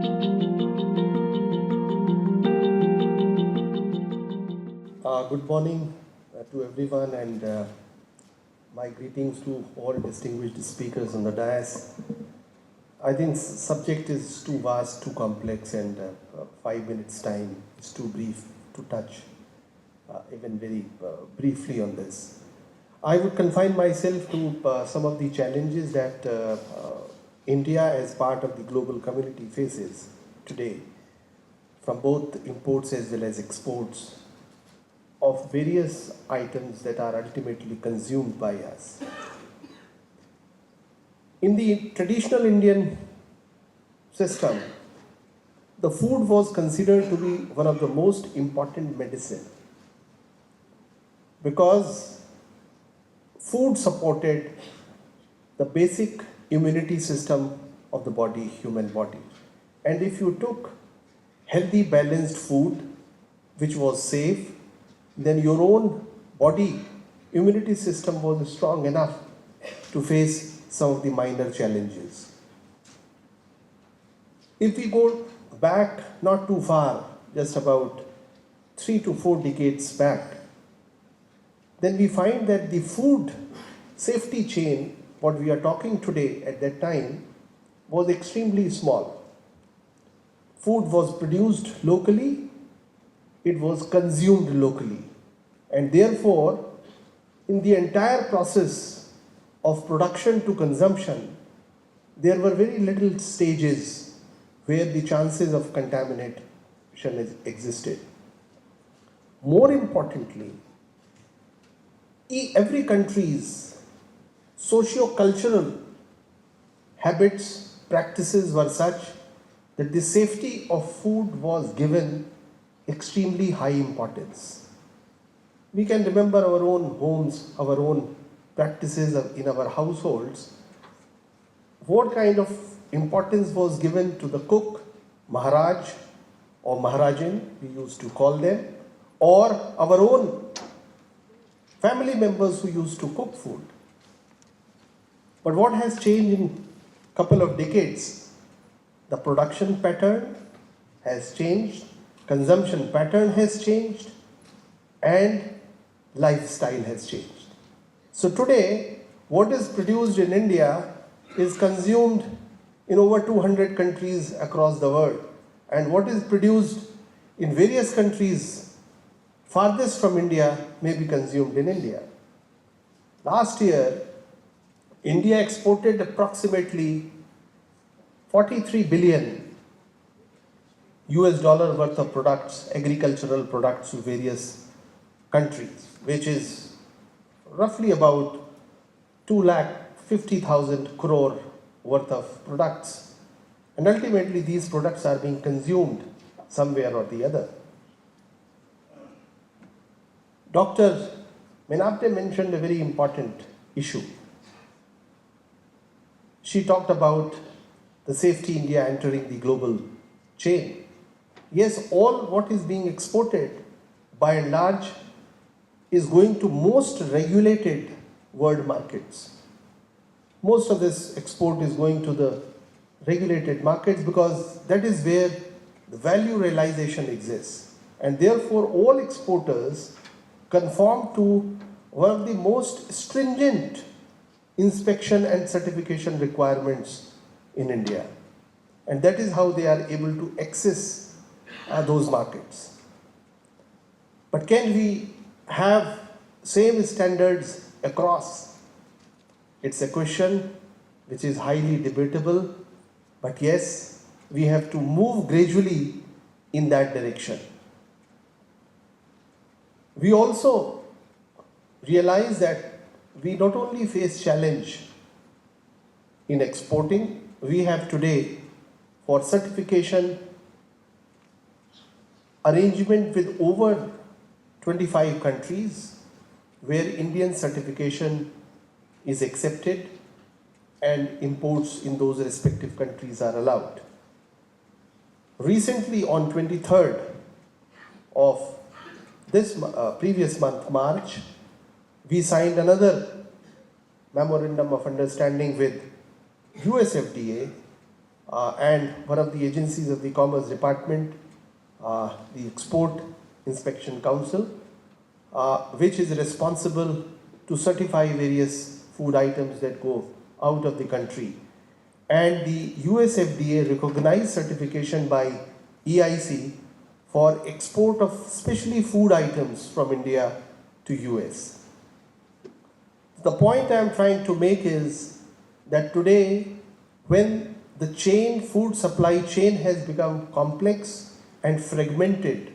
Good morning to everyone, and my greetings to all distinguished speakers on the dais. I think subject is too vast, too complex, and 5 minutes time is too brief to touch even very briefly on this. I would confine myself to some of the challenges that India as part of the global community faces today, from both imports as well as exports of various items that are ultimately consumed by us. In the traditional Indian system, the food was considered to be one of the most important medicine because food supported the basic immunity system of the body, human body. And if you took healthy, balanced food, which was safe, then your own body immunity system was strong enough to face some of the minor challenges. If we go back not too far, just about 3 to 4 decades back, then we find that the food safety chain, what we are talking today at that time, was extremely small. Food was produced locally, it was consumed locally, and therefore in the entire process of production to consumption there were very little stages where the chances of contamination existed. More importantly, every country's socio-cultural habits, practices were such that the safety of food was given extremely high importance. We can remember our own homes, our own practices in our households. What kind of importance was given to the cook, Maharaj or Maharajin, we used to call them, or our own family members who used to cook food. But what has changed in a couple of decades? The production pattern has changed, consumption pattern has changed, and lifestyle has changed. So today, what is produced in India is consumed in over 200 countries across the world. And what is produced in various countries farthest from India may be consumed in India. Last year, India exported approximately 43 billion US dollar worth of products, agricultural products to various countries, which is roughly about 2,50,000 crore worth of products. And ultimately these products are being consumed somewhere or the other. Dr. Menabde mentioned a very important issue. She talked about the Safety India entering the global chain. Yes, all what is being exported by and large is going to most regulated world markets. Most of this export is going to the regulated markets because that is where the value realization exists. And therefore all exporters conform to one of the most stringent inspection and certification requirements in India. And that is how they are able to access those markets. But can we have same standards across? It's a question which is highly debatable, but yes, we have to move gradually in that direction. We also realize that we not only face challenge in exporting, we have today for certification arrangement with over 25 countries where Indian certification is accepted and imports in those respective countries are allowed. Recently, on 23rd of this previous month, March, we signed another memorandum of understanding with US FDA, and one of the agencies of the Commerce Department, the Export Inspection Council, which is responsible to certify various food items that go out of the country. And the US FDA recognized certification by EIC for export of especially food items from India to US. The point I am trying to make is that today, when the food supply chain has become complex and fragmented,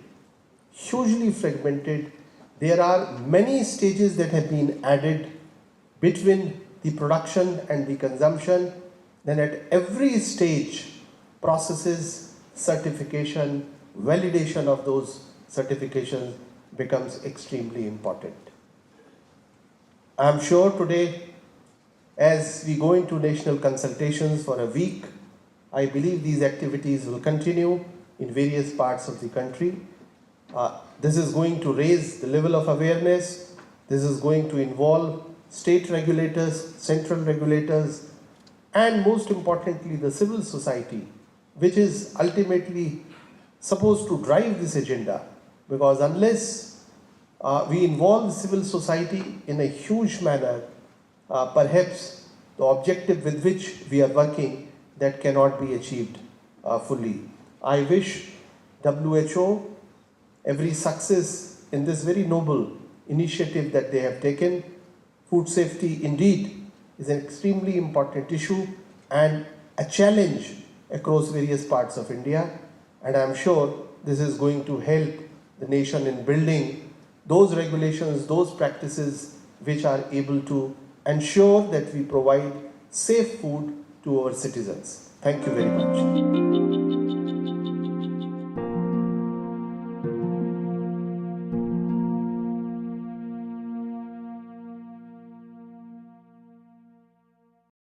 hugely fragmented, there are many stages that have been added between the production and the consumption. Then at every stage, processes, certification, validation of those certifications becomes extremely important. I am sure today, as we go into national consultations for a week, I believe these activities will continue in various parts of the country. This is going to raise the level of awareness. This is going to involve state regulators, central regulators, and most importantly, the civil society, which is ultimately supposed to drive this agenda. Because unless we involve civil society in a huge manner, perhaps the objective with which we are working, that cannot be achieved fully. I wish WHO every success in this very noble initiative that they have taken. Food safety indeed is an extremely important issue and a challenge across various parts of India, and I am sure this is going to help the nation in building those regulations, those practices which are able to ensure that we provide safe food to our citizens. Thank you very much.